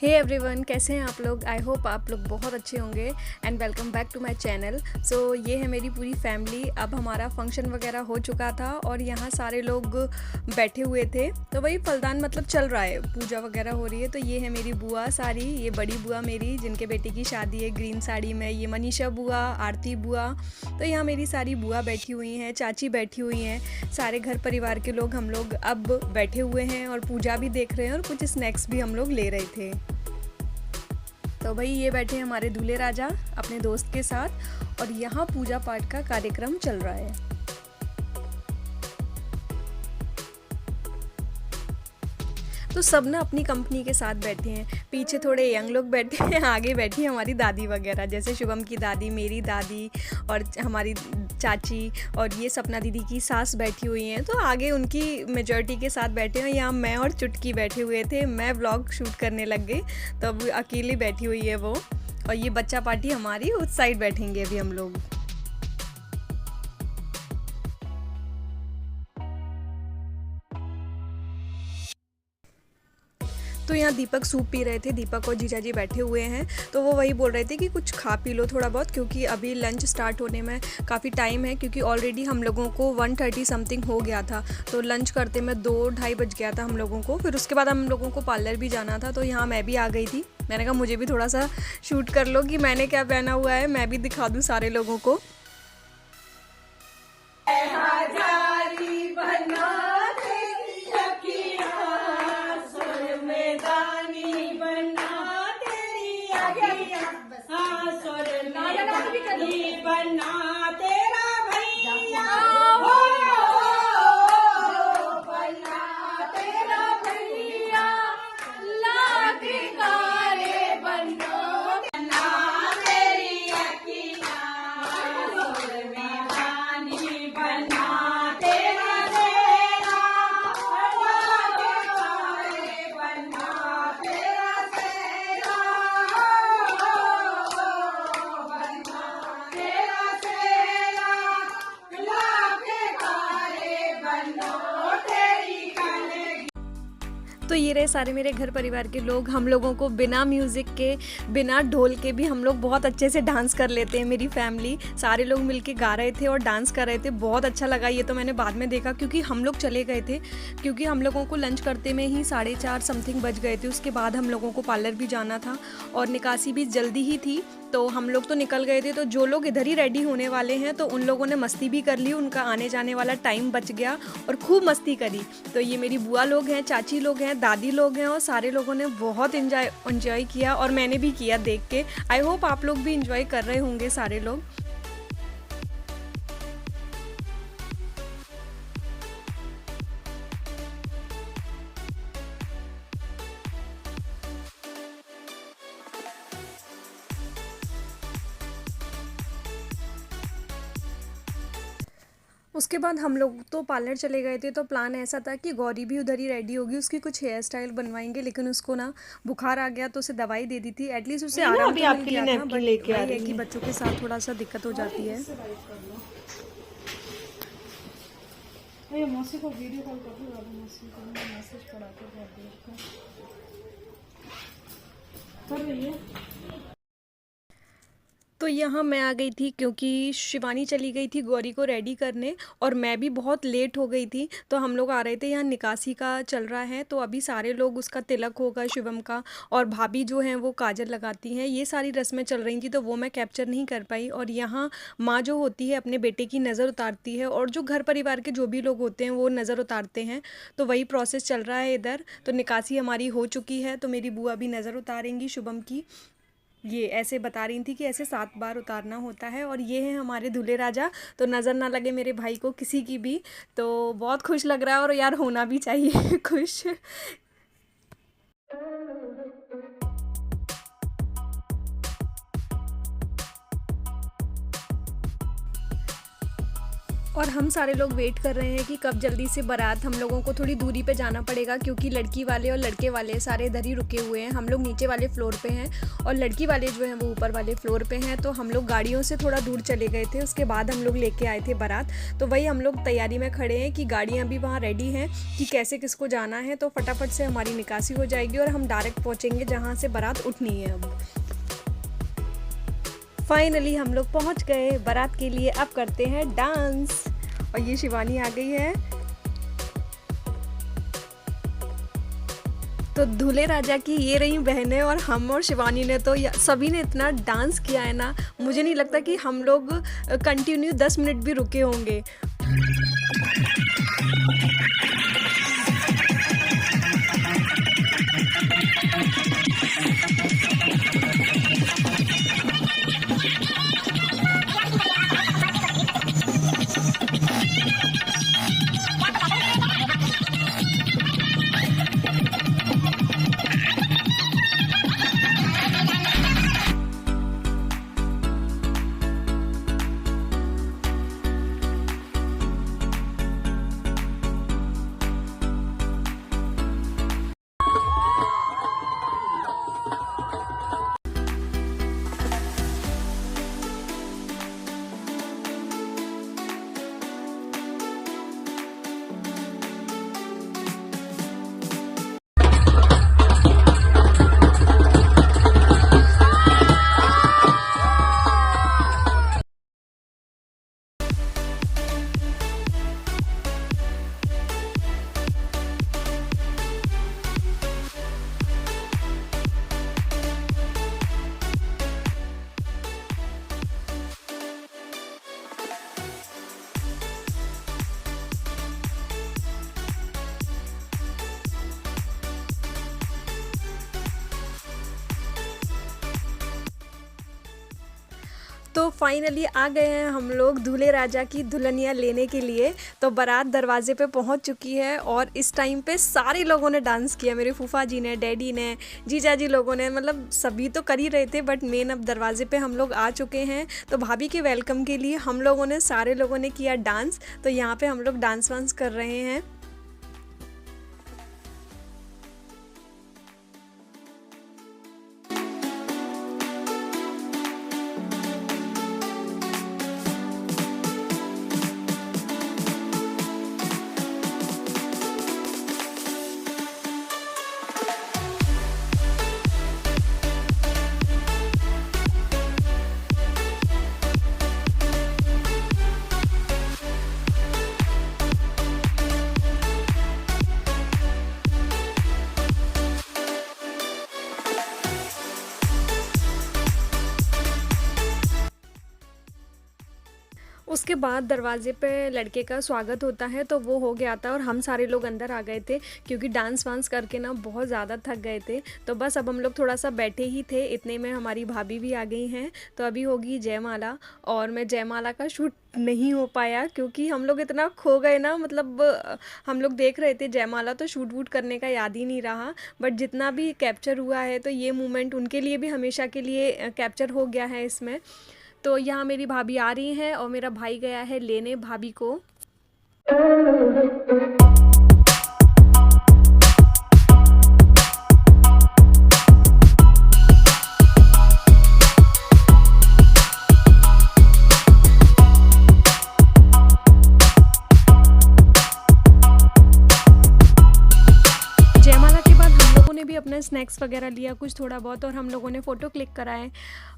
Hey everyone, कैसे हैं आप लोग। आई होप आप लोग बहुत अच्छे होंगे and welcome back to my channel. So ये है मेरी पूरी फैमिली। अब हमारा फंक्शन वगैरह हो चुका था और यहाँ सारे लोग बैठे हुए थे, तो वही फलदान मतलब चल रहा है, पूजा वगैरह हो रही है। तो ये है मेरी बुआ सारी, ये बड़ी बुआ मेरी जिनके बेटे की शादी है ग्रीन साड़ी में, ये मनीषा बुआ, आरती बुआ। तो यहाँ मेरी सारी बुआ बैठी हुई हैं, चाची बैठी हुई हैं, सारे घर परिवार के लोग हम लोग अब बैठे हुए हैं और पूजा भी देख रहे हैं और कुछ स्नैक्स भी हम लोग ले रहे थे। तो भाई ये बैठे हमारे दूल्हे राजा अपने दोस्त के साथ और यहाँ पूजा पाठ का कार्यक्रम चल रहा है। तो सब ना अपनी कंपनी के साथ बैठे हैं, पीछे थोड़े यंग लोग बैठे हैं, आगे बैठी है हमारी दादी वगैरह, जैसे शुभम की दादी, मेरी दादी और हमारी चाची और ये सपना दीदी की सास बैठी हुई हैं। तो आगे उनकी मेजॉरिटी के साथ बैठे हैं। यहाँ मैं और चुटकी बैठे हुए थे, मैं व्लॉग शूट करने लग गई, तो अब अकेली बैठी हुई है वो। और ये बच्चा पार्टी हमारी उस साइड बैठेंगे अभी हम लोग। तो यहाँ दीपक सूप पी रहे थे, दीपक और जीजा जी बैठे हुए हैं। तो वो वही बोल रहे थे कि कुछ खा पी लो थोड़ा बहुत, क्योंकि अभी लंच स्टार्ट होने में काफ़ी टाइम है, क्योंकि ऑलरेडी हम लोगों को 1:30 समथिंग हो गया था। तो लंच करते में 2-2:30 बज गया था हम लोगों को। फिर उसके बाद हम लोगों को पार्लर भी जाना था, तो यहाँ मैं भी आ गई थी। मैंने कहा मुझे भी थोड़ा सा शूट कर लो कि मैंने क्या पहना हुआ है, मैं भी दिखा दूँ सारे लोगों को। तो ये रहे सारे मेरे घर परिवार के लोग। हम लोगों को बिना म्यूज़िक के, बिना ढोल के भी हम लोग बहुत अच्छे से डांस कर लेते हैं। मेरी फैमिली सारे लोग मिलके गा रहे थे और डांस कर रहे थे, बहुत अच्छा लगा। ये तो मैंने बाद में देखा, क्योंकि हम लोग चले गए थे, क्योंकि हम लोगों को लंच करते में ही 4:30 समथिंग बज गए थे। उसके बाद हम लोगों को पार्लर भी जाना था और निकासी भी जल्दी ही थी, तो हम लोग तो निकल गए थे। तो जो लोग इधर ही रेडी होने वाले हैं, तो उन लोगों ने मस्ती भी कर ली, उनका आने जाने वाला टाइम बच गया और खूब मस्ती करी। तो ये मेरी बुआ लोग हैं, चाची लोग हैं, दादी लोग हैं और सारे लोगों ने बहुत एंजॉय किया और मैंने भी किया देख के। आई होप आप लोग भी एंजॉय कर रहे होंगे सारे लोग। उसके बाद हम लोग तो पार्लर चले गए थे। तो प्लान ऐसा था कि गौरी भी उधर ही रेडी होगी, उसकी कुछ हेयर स्टाइल बनवाएंगे, लेकिन उसको ना बुखार आ गया तो उसे दवाई दे दी थी, एटलीस्ट उसे आराम तो मिल गया था। बट वही है कि बच्चों के साथ थोड़ा सा दिक्कत हो जाती है। मौसी को वीडियो कॉल कर दो, मौसी को मैसेज पढ़ा कर रही है। तो यहाँ मैं आ गई थी, क्योंकि शिवानी चली गई थी गौरी को रेडी करने और मैं भी बहुत लेट हो गई थी। तो हम लोग आ रहे थे, यहाँ निकासी का चल रहा है, तो अभी सारे लोग, उसका तिलक होगा शिवम का, और भाभी जो हैं वो काजल लगाती हैं, ये सारी रस्में चल रही थी, तो वो मैं कैप्चर नहीं कर पाई। और यहाँ माँ जो होती है अपने बेटे की नज़र उतारती है और जो घर परिवार के जो भी लोग होते हैं वो नज़र उतारते हैं। तो वही प्रोसेस चल रहा है इधर। तो निकासी हमारी हो चुकी है, तो मेरी बुआ भी नज़र उतारेंगी शुभम की। ये ऐसे बता रही थी कि ऐसे 7 बार उतारना होता है। और ये है हमारे दूल्हे राजा, तो नज़र ना लगे मेरे भाई को किसी की भी। तो बहुत खुश लग रहा है और यार होना भी चाहिए खुश। और हम सारे लोग वेट कर रहे हैं कि कब जल्दी से बारात, हम लोगों को थोड़ी दूरी पे जाना पड़ेगा क्योंकि लड़की वाले और लड़के वाले सारे इधर ही रुके हुए हैं। हम लोग नीचे वाले फ्लोर पे हैं और लड़की वाले जो हैं वो ऊपर वाले फ्लोर पे हैं। तो हम लोग गाड़ियों से थोड़ा दूर चले गए थे, उसके बाद हम लोग लेके आए थे बारात। तो वही हम लोग तैयारी में खड़े हैं कि गाड़ियाँ भी वहाँ रेडी हैं कि कैसे किसको जाना है। तो फटाफट से हमारी निकासी हो जाएगी और हम डायरेक्ट पहुँचेंगे जहाँ से बारात उठनी है। अब फाइनली हम लोग पहुँच गए बारात के लिए। अब करते हैं डांस। और ये शिवानी आ गई है। तो दूल्हे राजा की ये रही बहनें और हम और शिवानी ने तो सभी ने इतना डांस किया है ना, मुझे नहीं लगता कि हम लोग कंटिन्यू 10 मिनट भी रुके होंगे। तो फाइनली आ गए हैं हम लोग दूल्हे राजा की दुल्हनिया लेने के लिए। तो बारात दरवाजे पे पहुंच चुकी है और इस टाइम पे सारे लोगों ने डांस किया। मेरे फूफा जी ने, डैडी ने, जीजा जी लोगों ने, मतलब सभी तो कर ही रहे थे बट मेन अब दरवाजे पे हम लोग आ चुके हैं। तो भाभी के वेलकम के लिए हम लोगों ने, सारे लोगों ने किया डांस। तो यहाँ पे हम लोग डांस वांस कर रहे हैं। उसके बाद दरवाजे पे लड़के का स्वागत होता है, तो वो हो गया था और हम सारे लोग अंदर आ गए थे क्योंकि डांस वांस करके ना बहुत ज़्यादा थक गए थे। तो बस अब हम लोग थोड़ा सा बैठे ही थे, इतने में हमारी भाभी भी आ गई हैं। तो अभी होगी जयमाला और मैं जयमाला का शूट नहीं हो पाया क्योंकि हम लोग इतना खो गए ना, मतलब हम लोग देख रहे थे जयमाला, तो शूट वूट करने का याद ही नहीं रहा। बट जितना भी कैप्चर हुआ है तो ये मोमेंट उनके लिए भी हमेशा के लिए कैप्चर हो गया है इसमें। तो यहाँ मेरी भाभी आ रही हैं और मेरा भाई गया है लेने भाभी को। अपना स्नैक्स वगैरह लिया कुछ थोड़ा बहुत और हम लोगों ने फ़ोटो क्लिक कराए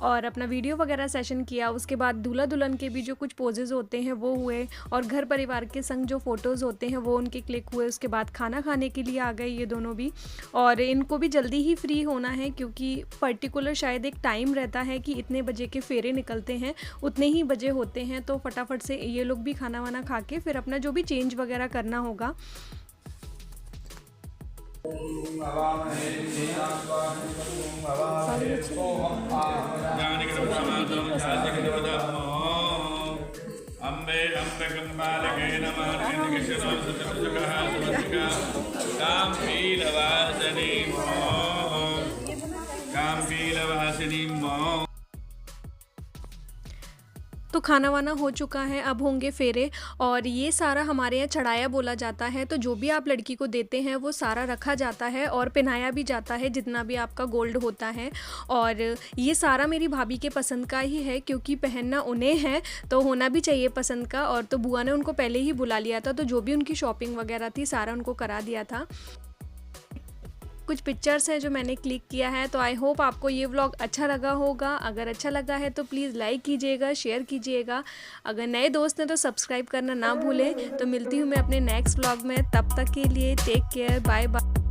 और अपना वीडियो वगैरह सेशन किया। उसके बाद दूल्हा दुल्हन के भी जो कुछ पोजेज़ होते हैं वो हुए और घर परिवार के संग जो फ़ोटोज़ होते हैं वो उनके क्लिक हुए। उसके बाद खाना खाने के लिए आ गए ये दोनों भी, और इनको भी जल्दी ही फ्री होना है क्योंकि पर्टिकुलर शायद एक टाइम रहता है कि इतने बजे के फेरे निकलते हैं, उतने ही बजे होते हैं। तो फटाफट से ये लोग भी खाना वाना खा के फिर अपना जो भी चेंज वगैरह करना होगा। अम्बे अम्बकम्बालके नमः काम्पीलवासिनी तो खाना वाना हो चुका है, अब होंगे फेरे। और ये सारा हमारे यहाँ चढ़ाया बोला जाता है, तो जो भी आप लड़की को देते हैं वो सारा रखा जाता है और पहनाया भी जाता है, जितना भी आपका गोल्ड होता है। और ये सारा मेरी भाभी के पसंद का ही है, क्योंकि पहनना उन्हें है तो होना भी चाहिए पसंद का। और तो बुआ ने उनको पहले ही बुला लिया था, तो जो भी उनकी शॉपिंग वगैरह थी सारा उनको करा दिया था। कुछ पिक्चर्स हैं जो मैंने क्लिक किया है। तो आई होप आपको ये व्लॉग अच्छा लगा होगा। अगर अच्छा लगा है तो प्लीज़ लाइक कीजिएगा, शेयर कीजिएगा। अगर नए दोस्त हैं तो सब्सक्राइब करना ना भूलें। तो मिलती हूँ मैं अपने नेक्स्ट व्लॉग में, तब तक के लिए टेक केयर, बाय बाय।